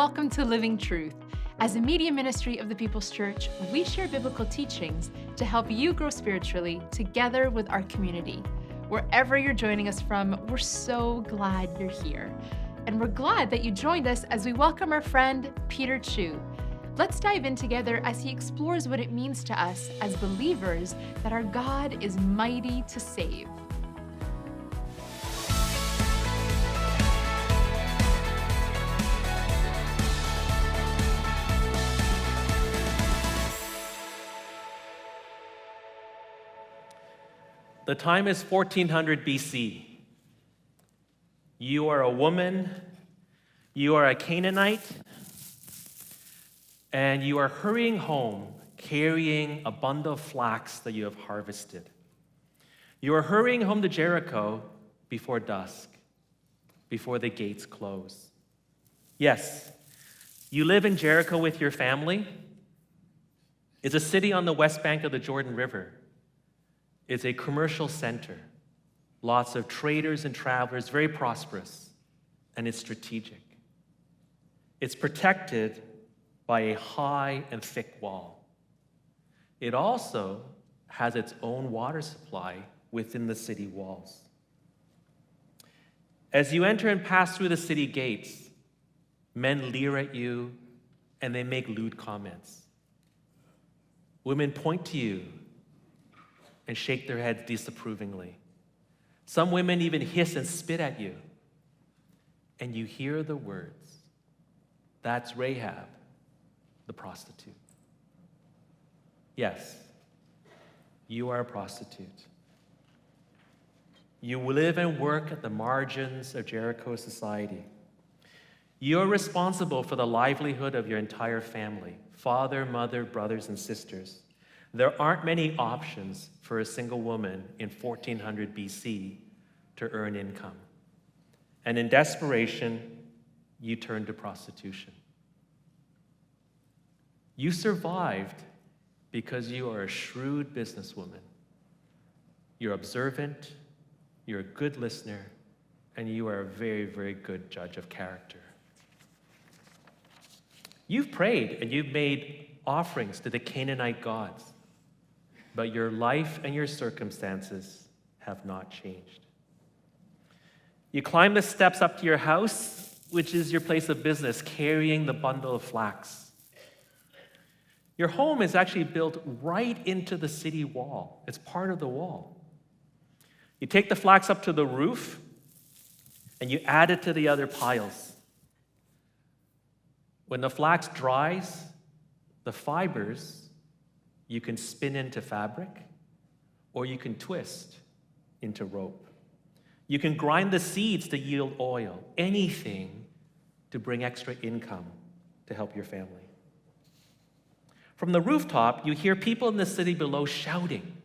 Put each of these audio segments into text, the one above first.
welcome to Living Truth. As a media ministry of the People's Church, we share biblical teachings to help you grow spiritually together with our community. Wherever you're joining us from, we're so glad you're here. And we're glad that you joined us as we welcome our friend, Peter Chu. Let's dive in together as he explores what it means to us as believers that our God is mighty to save. The time is 1400 BC. You are a woman, you are a Canaanite, and you are hurrying home carrying a bundle of flax that you have harvested. You are hurrying home to Jericho before dusk, before the gates close. Yes, you live in Jericho with your family. It's a city on the west bank of the Jordan River. It's a commercial center, lots of traders and travelers, very prosperous, and it's strategic. It's protected by a high and thick wall. It also has its own water supply within the city walls. As you enter and pass through the city gates, men leer at you and they make lewd comments. Women point to you and shake their heads disapprovingly. Some women even hiss and spit at you. And you hear the words, "That's Rahab, the prostitute." Yes, you are a prostitute. You live and work at the margins of Jericho society. You are responsible for the livelihood of your entire family, father, mother, brothers, and sisters. There aren't many options for a single woman in 1400 BC to earn income. And in desperation, you turn to prostitution. You survived because you are a shrewd businesswoman. You're observant, you're a good listener, and you are a very, very good judge of character. You've prayed and you've made offerings to the Canaanite gods. But your life and your circumstances have not changed. You climb the steps up to your house, which is your place of business, carrying the bundle of flax. Your home is actually built right into the city wall. It's part of the wall. You take the flax up to the roof, and you add it to the other piles. When the flax dries, the fibers you can spin into fabric, or you can twist into rope. You can grind the seeds to yield oil, anything to bring extra income to help your family. From the rooftop, you hear people in the city below shouting,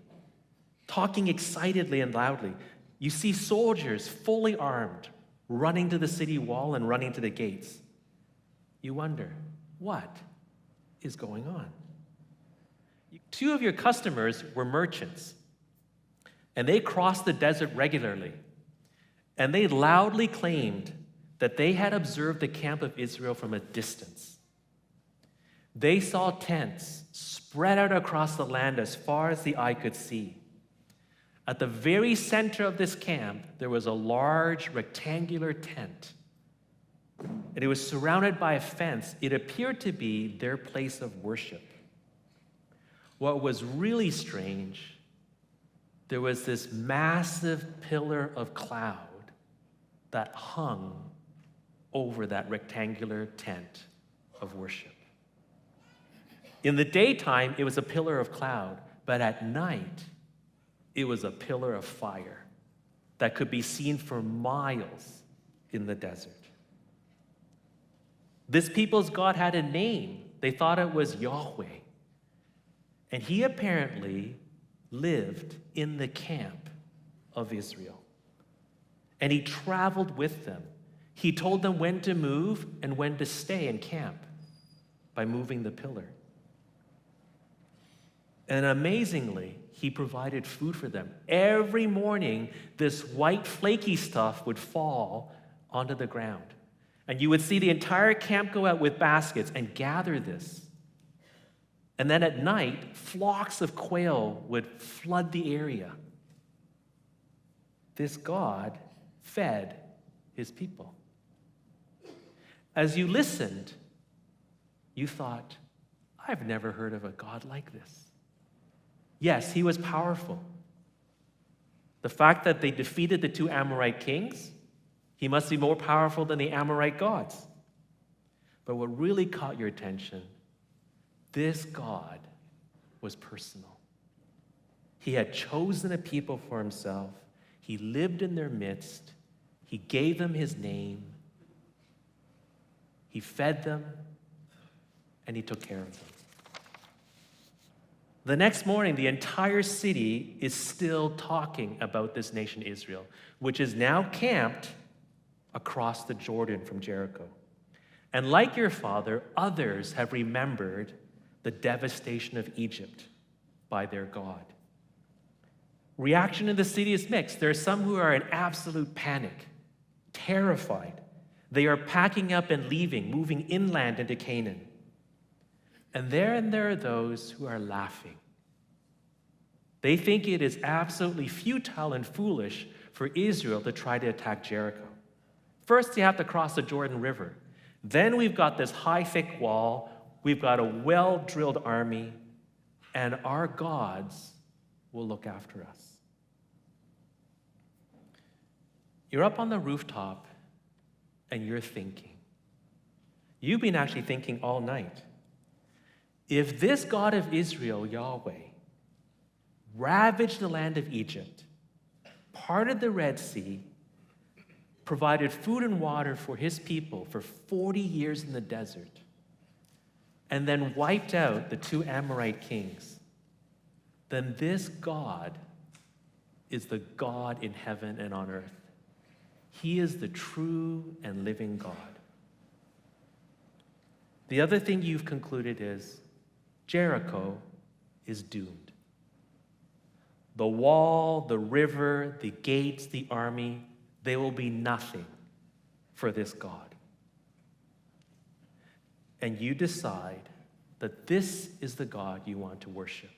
talking excitedly and loudly. You see soldiers fully armed, running to the city wall and running to the gates. You wonder, what is going on? Two of your customers were merchants, and they crossed the desert regularly, and they loudly claimed that they had observed the camp of Israel from a distance. They saw tents spread out across the land as far as the eye could see. At the very center of this camp, there was a large rectangular tent, and it was surrounded by a fence. It appeared to be their place of worship. What was really strange, there was this massive pillar of cloud that hung over that rectangular tent of worship. In the daytime, it was a pillar of cloud, but at night, it was a pillar of fire that could be seen for miles in the desert. This people's God had a name. They thought it was Yahweh. And he apparently lived in the camp of Israel. And he traveled with them. He told them when to move and when to stay in camp by moving the pillar. And amazingly, he provided food for them. Every morning, this white flaky stuff would fall onto the ground. And you would see the entire camp go out with baskets and gather this. And then at night, flocks of quail would flood the area. This God fed his people. As you listened, you thought, I've never heard of a God like this. Yes, he was powerful. The fact that they defeated the two Amorite kings, he must be more powerful than the Amorite gods. But what really caught your attention, this God was personal. He had chosen a people for himself. He lived in their midst. He gave them his name. He fed them, and he took care of them. The next morning, the entire city is still talking about this nation Israel, which is now camped across the Jordan from Jericho. And like your father, others have remembered the devastation of Egypt by their God. Reaction in the city is mixed. There are some who are in absolute panic, terrified. They are packing up and leaving, moving inland into Canaan. And there are those who are laughing. They think it is absolutely futile and foolish for Israel to try to attack Jericho. First, you have to cross the Jordan River. Then we've got this high, thick wall. We've got a well-drilled army. And our gods will look after us. You're up on the rooftop, and you're thinking. You've been actually thinking all night. If this God of Israel, Yahweh, ravaged the land of Egypt, parted the Red Sea, provided food and water for his people for 40 years in the desert, and then wiped out the two Amorite kings, then this God is the God in heaven and on earth. He is the true and living God. The other thing you've concluded is Jericho is doomed. The wall, the river, the gates, the army, they will be nothing for this God. And you decide that this is the God you want to worship,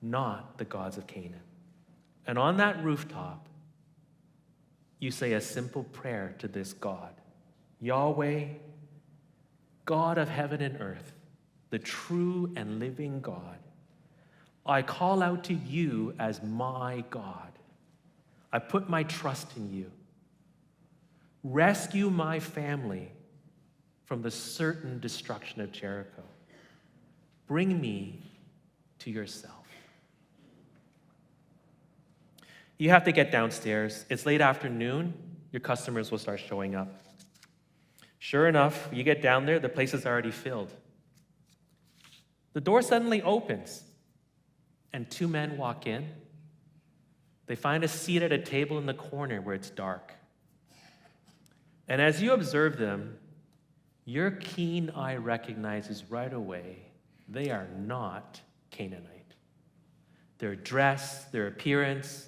not the gods of Canaan. And on that rooftop, you say a simple prayer to this God. Yahweh, God of heaven and earth, the true and living God, I call out to you as my God. I put my trust in you. Rescue my family from the certain destruction of Jericho. Bring me to yourself. You have to get downstairs. It's late afternoon. Your customers will start showing up. Sure enough, you get down there, the place is already filled. The door suddenly opens, and two men walk in. They find a seat at a table in the corner where it's dark. And as you observe them, your keen eye recognizes right away they are not Canaanite. Their dress, their appearance,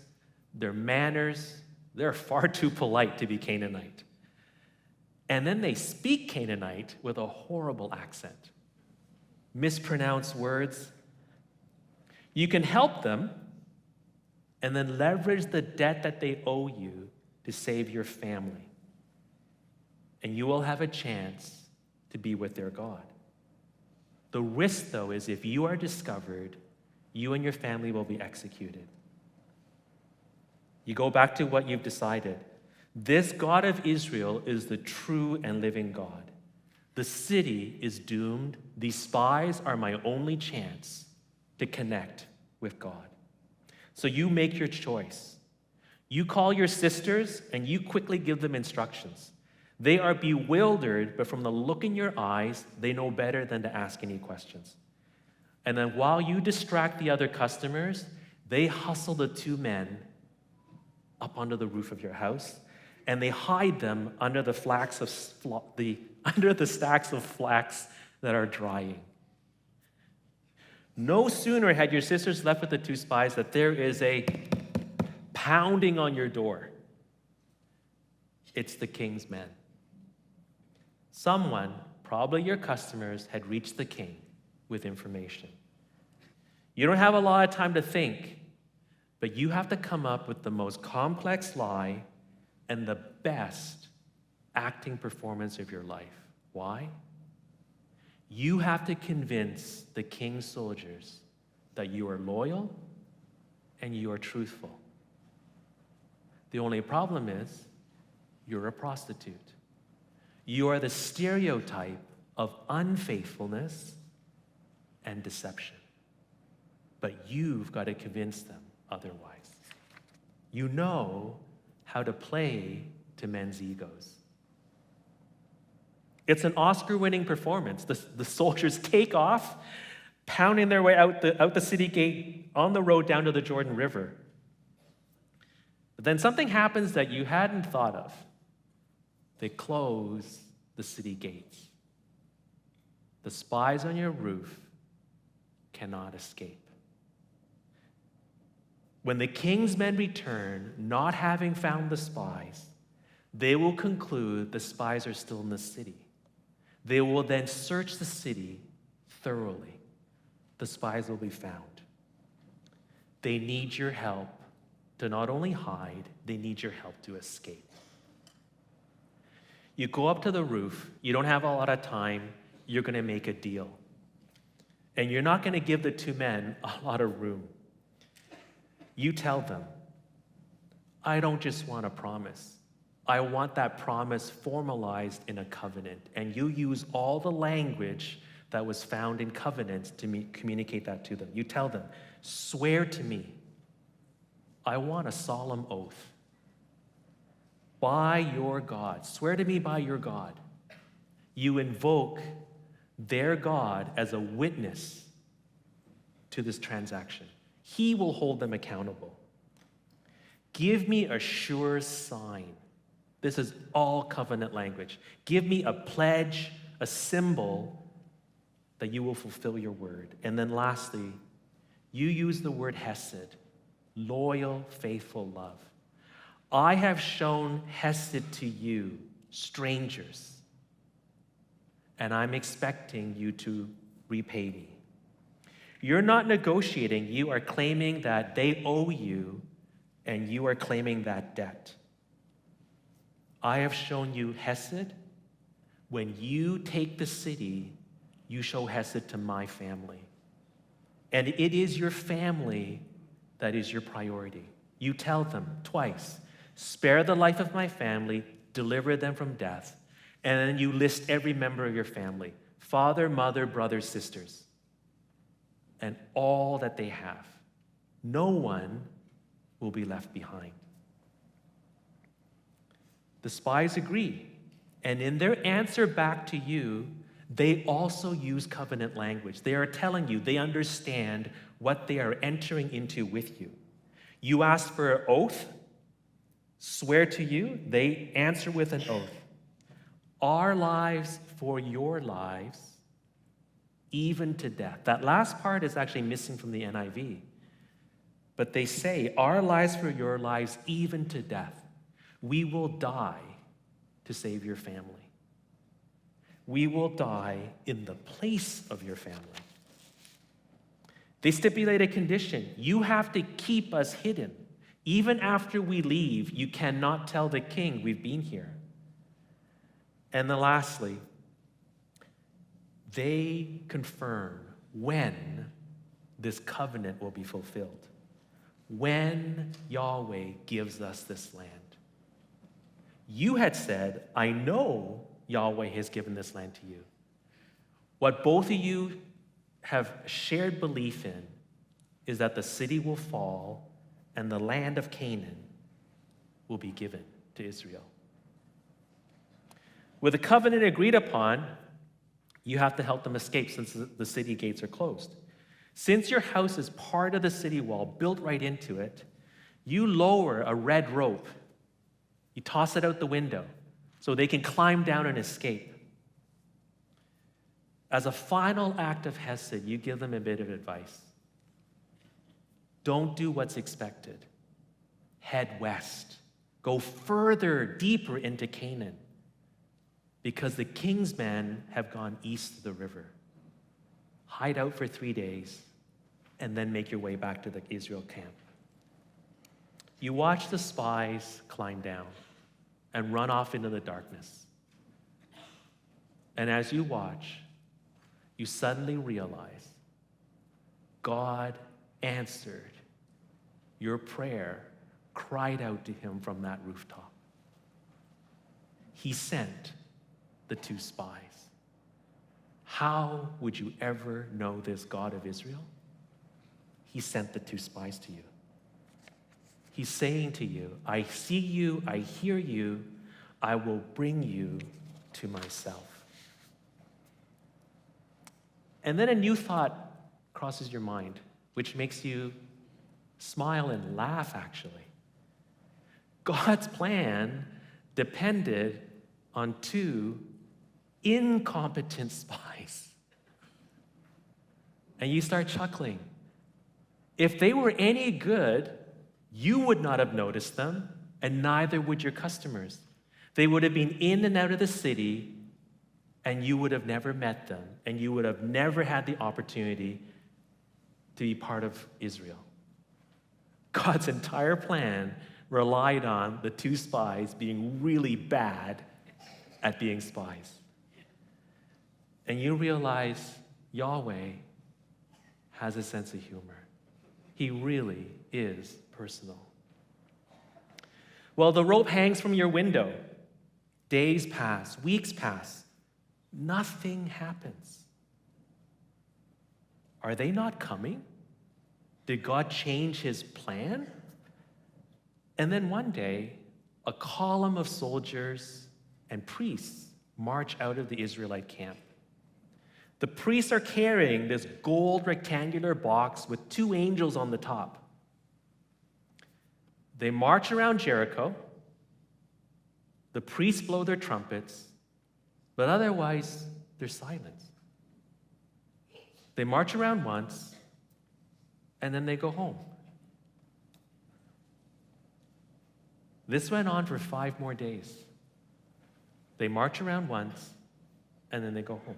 their manners, they're far too polite to be Canaanite. And then they speak Canaanite with a horrible accent. Mispronounce words. You can help them and then leverage the debt that they owe you to save your family. And you will have a chance to be with their God. The risk, though, is if you are discovered, you and your family will be executed. You go back to what you've decided. This God of Israel is the true and living God. The city is doomed. These spies are my only chance to connect with God. So you make your choice. You call your sisters and you quickly give them instructions. They are bewildered, but from the look in your eyes, they know better than to ask any questions. And then while you distract the other customers, they hustle the two men up onto the roof of your house, and they hide them under the stacks of flax that are drying. No sooner had your sisters left with the two spies that there is a pounding on your door. It's the king's men. Someone, probably your customers, had reached the king with information. You don't have a lot of time to think, but you have to come up with the most complex lie and the best acting performance of your life. Why? You have to convince the king's soldiers that you are loyal and you are truthful. The only problem is you're a prostitute. You are the stereotype of unfaithfulness and deception. But you've got to convince them otherwise. You know how to play to men's egos. It's an Oscar-winning performance. The soldiers take off, pounding their way out the city gate on the road down to the Jordan River. But then something happens that you hadn't thought of. They close the city gates. The spies on your roof cannot escape. When the king's men return, not having found the spies, they will conclude the spies are still in the city. They will then search the city thoroughly. The spies will be found. They need your help to not only hide, they need your help to escape. You go up to the roof, you don't have a lot of time, you're going to make a deal. And you're not going to give the two men a lot of room. You tell them, I don't just want a promise. I want that promise formalized in a covenant. And you use all the language that was found in covenants to communicate that to them. You tell them, swear to me. I want a solemn oath. By your God. Swear to me by your God. You invoke their God as a witness to this transaction. He will hold them accountable. Give me a sure sign. This is all covenant language. Give me a pledge, a symbol that you will fulfill your word. And then lastly, you use the word hesed, loyal, faithful love. I have shown hesed to you, strangers, and I'm expecting you to repay me. You're not negotiating, you are claiming that they owe you, and you are claiming that debt. I have shown you hesed. When you take the city, you show hesed to my family. And it is your family that is your priority. You tell them twice, spare the life of my family, deliver them from death, and then you list every member of your family, father, mother, brothers, sisters, and all that they have. No one will be left behind. The spies agree, and in their answer back to you, they also use covenant language. They are telling you they understand what they are entering into with you. You ask for an oath, swear to you, they answer with an oath. Our lives for your lives, even to death. That last part is actually missing from the NIV. But they say, our lives for your lives, even to death. We will die to save your family. We will die in the place of your family. They stipulate a condition. You have to keep us hidden. Even after we leave, you cannot tell the king we've been here. And then lastly, they confirm when this covenant will be fulfilled. When Yahweh gives us this land. You had said, I know Yahweh has given this land to you. What both of you have shared belief in is that the city will fall and the land of Canaan will be given to Israel. With a covenant agreed upon, you have to help them escape since the city gates are closed. Since your house is part of the city wall, built right into it, you lower a red rope. You toss it out the window so they can climb down and escape. As a final act of hesed, you give them a bit of advice. Don't do what's expected. Head west. Go further, deeper into Canaan. because the king's men have gone east of the river. Hide out for 3 days, and then make your way back to the Israel camp. You watch the spies climb down and run off into the darkness. And as you watch, you suddenly realize God answered your prayer, cried out to him from that rooftop. He sent the 2 spies. How would you ever know this God of Israel? He sent the 2 spies to you. He's saying to you, I see you, I hear you, I will bring you to myself. And then a new thought crosses your mind, which makes you smile and laugh, actually. God's plan depended on 2 incompetent spies. And you start chuckling. If they were any good, you would not have noticed them, and neither would your customers. They would have been in and out of the city, and you would have never met them, and you would have never had the opportunity to be part of Israel. God's entire plan relied on the 2 spies being really bad at being spies. And you realize Yahweh has a sense of humor. He really is personal. Well, the rope hangs from your window. Days pass, weeks pass. Nothing happens. Are they not coming? Did God change his plan? And then one day, a column of soldiers and priests march out of the Israelite camp. The priests are carrying this gold rectangular box with 2 angels on the top. They march around Jericho. The priests blow their trumpets, but otherwise, there's silence. They march around once, and then they go home. This went on for 5 more days. They march around once, and then they go home.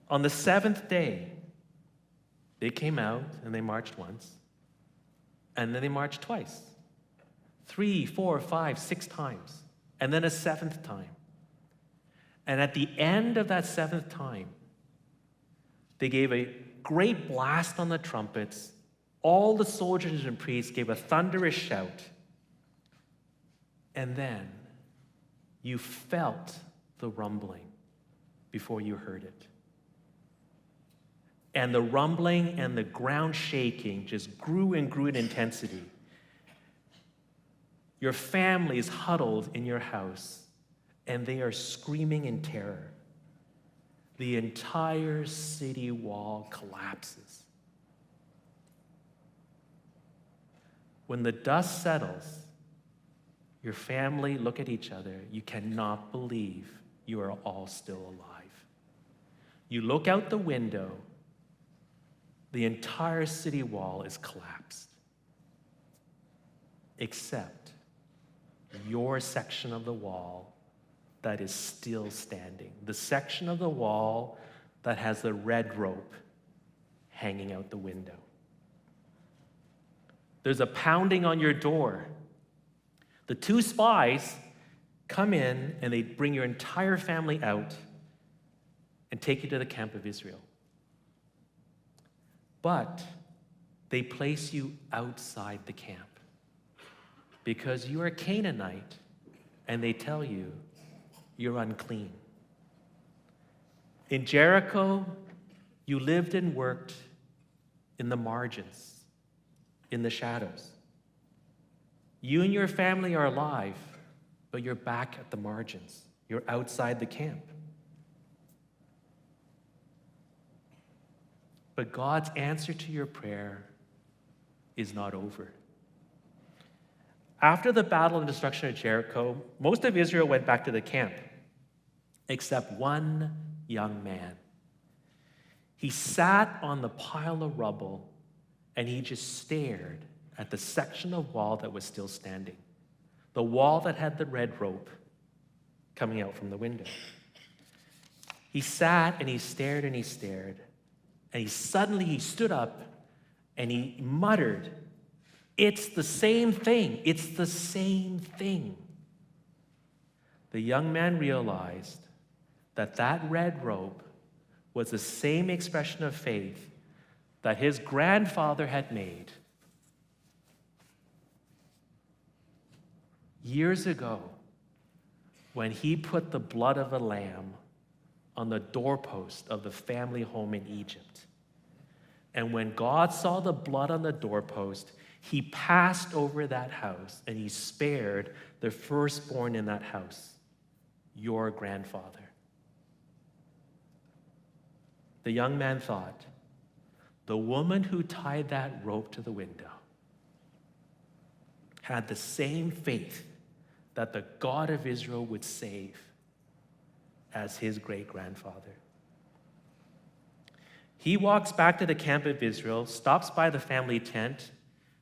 On the 7th day, they came out and they marched once, and then they marched twice. 3, 4, 5, 6 times, and then a 7th time. And at the end of that 7th time, they gave a great blast on the trumpets. All the soldiers and priests gave a thunderous shout. And then you felt the rumbling before you heard it. And the rumbling and the ground shaking just grew and grew in intensity. Your family is huddled in your house, and they are screaming in terror. The entire city wall collapses. When the dust settles, your family look at each other. You cannot believe you are all still alive. You look out the window. The entire city wall is collapsed, except your section of the wall that is still standing. The section of the wall that has the red rope hanging out the window. There's a pounding on your door. The 2 spies come in and they bring your entire family out and take you to the camp of Israel. But they place you outside the camp because you are a Canaanite, and they tell you you're unclean. In Jericho, you lived and worked in the margins, in the shadows. You and your family are alive, but you're back at the margins. You're outside the camp. But God's answer to your prayer is not over. After the battle and destruction of Jericho, most of Israel went back to the camp, except one young man. He sat on the pile of rubble, and he just stared at the section of wall that was still standing, the wall that had the red rope. coming out from the window. He sat and he stared and he stared, and he stood up and he muttered, "It's the same thing. It's the same thing." The young man realized that that red robe was the same expression of faith that his grandfather had made years ago when he put the blood of a lamb on the doorpost of the family home in Egypt. And when God saw the blood on the doorpost, he passed over that house and he spared the firstborn in that house, your grandfather. The young man thought, the woman who tied that rope to the window had the same faith that the God of Israel would save as his great-grandfather. He walks back to the camp of Israel, stops by the family tent,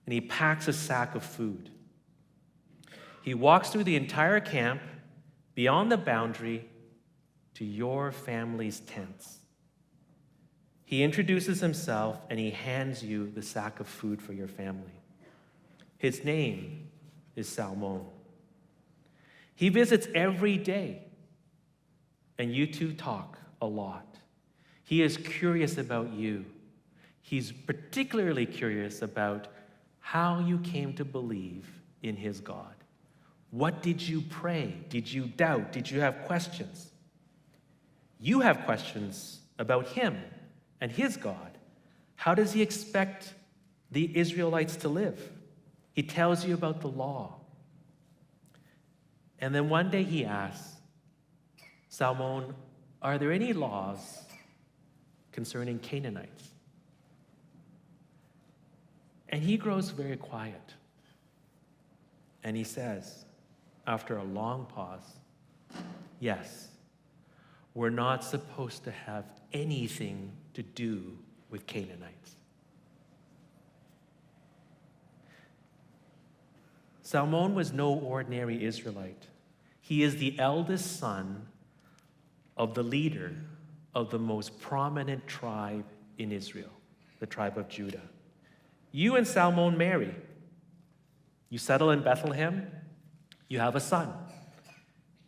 and he packs a sack of food. He walks through the entire camp, beyond the boundary, to your family's tents. He introduces himself and he hands you the sack of food for your family. His name is Salmon. He visits every day, and you two talk a lot. He is curious about you. He's particularly curious about how you came to believe in his God. What did you pray? Did you doubt? Did you have questions? You have questions about him and his God. How does he expect the Israelites to live? He tells you about the law. And then one day he asks, Salmon, are there any laws concerning Canaanites? And he grows very quiet. And he says, after a long pause, yes, we're not supposed to have anything to do with Canaanites. Salmon was no ordinary Israelite. He is the eldest son of the leader of the most prominent tribe in Israel, the tribe of Judah. You and Salmon marry. You settle in Bethlehem. You have a son.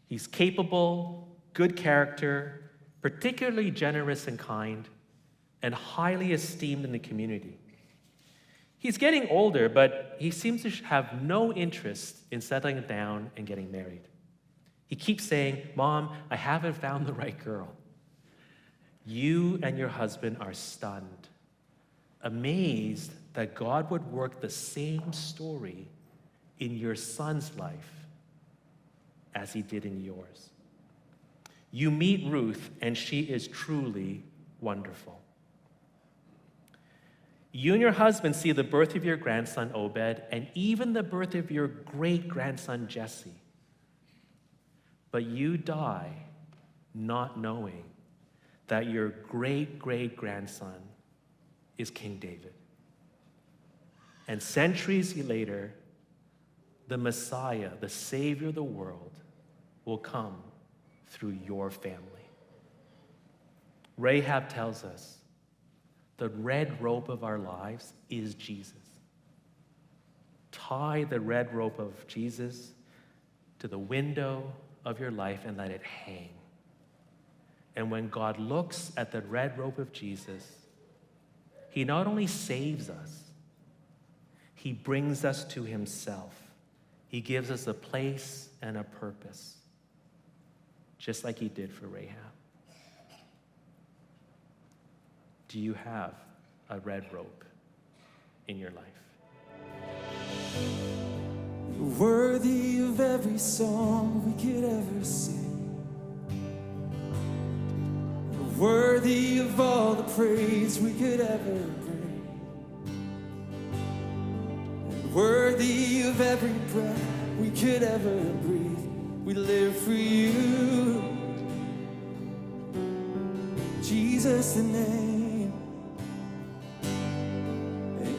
He's capable, good character, particularly generous and kind, and highly esteemed in the community. He's getting older, but he seems to have no interest in settling down and getting married. He keeps saying, Mom, I haven't found the right girl. You and your husband are stunned, amazed that God would work the same story in your son's life as he did in yours. You meet Ruth, and she is truly wonderful. You and your husband see the birth of your grandson, Obed, and even the birth of your great-grandson, Jesse. But you die not knowing that your great-great-grandson is King David. And centuries later, the Messiah, the Savior of the world, will come through your family. Rahab tells us the red rope of our lives is Jesus. Tie the red rope of Jesus to the window of your life and let it hang. And when God looks at the red rope of Jesus, he not only saves us, he brings us to himself. He gives us a place and a purpose, just like he did for Rahab. Do you have a red rope in your life? You're worthy of every song we could ever sing. You're worthy of all the praise we could ever bring. You're worthy of every breath we could ever breathe. We live for you, Jesus the name.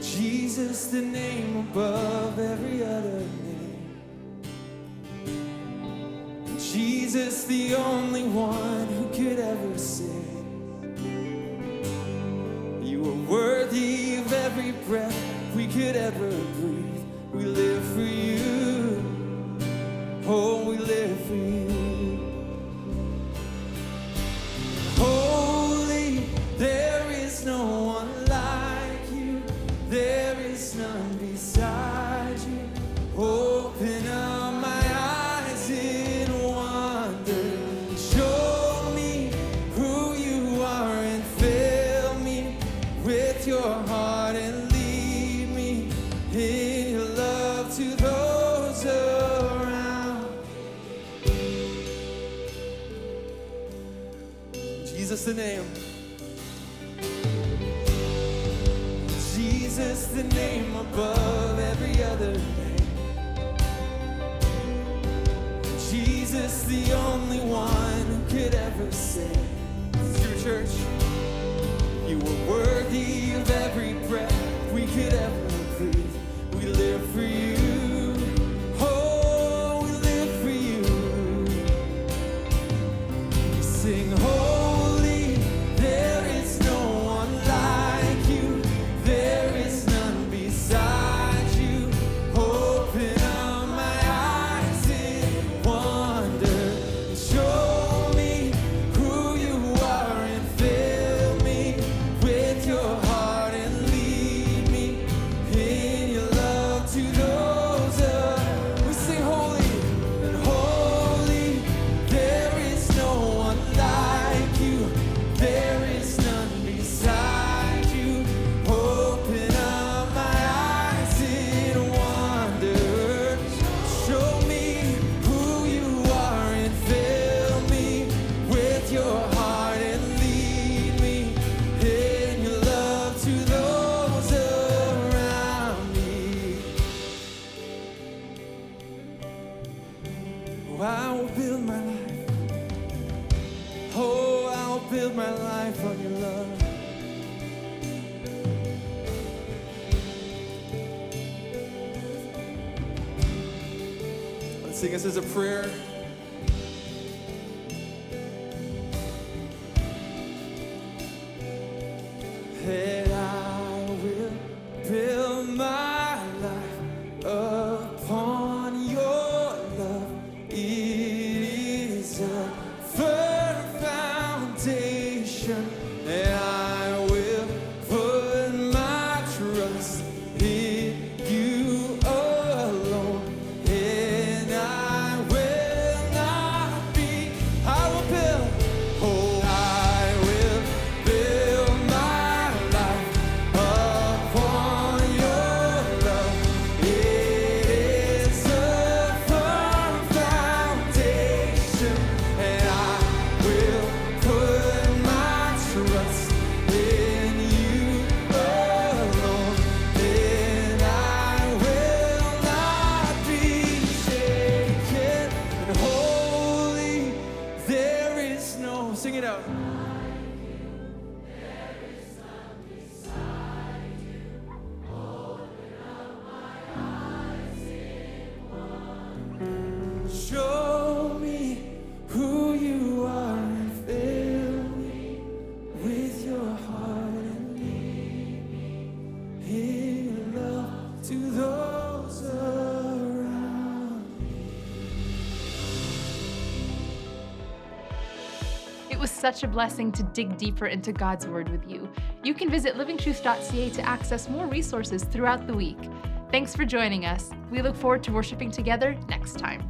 Jesus, the name above every other name. Jesus. Jesus, the only one who could ever say, you are worthy of every breath we could ever breathe. We live for you. Oh, we live for you. Holy, there is no one like you. There is none beside you. Open up my eyes in wonder. Show me who you are and fill me with your heart and lead me in your love to those around. Jesus the name. Jesus the name above every other name. Jesus the only one who could ever say, true church, you are worthy of every breath we could ever breathe. We live for you. Oh, we live for you. We sing holy, there is no one like you. There is none beside you. Open up my eyes in wonder. Show me who you are and fill me with your heart and lead me in your love to those. We sing holy, and holy, there is no one like you. There is none beside you. Open up my eyes in wonder. Show me who you are and fill me with your heart and lead me in your love to those around me. Oh, I will build my life. Oh, I will build my life on your love. Let's sing this as a prayer. That I will build my life upon your love. It is a firm foundation, and I will put my trust in you alone. And I will not be, I will build, oh, I will build my life upon your love. It is a firm foundation, and I will put my trust in you alone. And I will not be shaken. And holy, there is no, sing it out. Show me who you are and fill me with your heart and lead me in love to those around. It was such a blessing to dig deeper into God's Word with you. You can visit livingtruth.ca to access more resources throughout the week. Thanks for joining us. We look forward to worshiping together next time.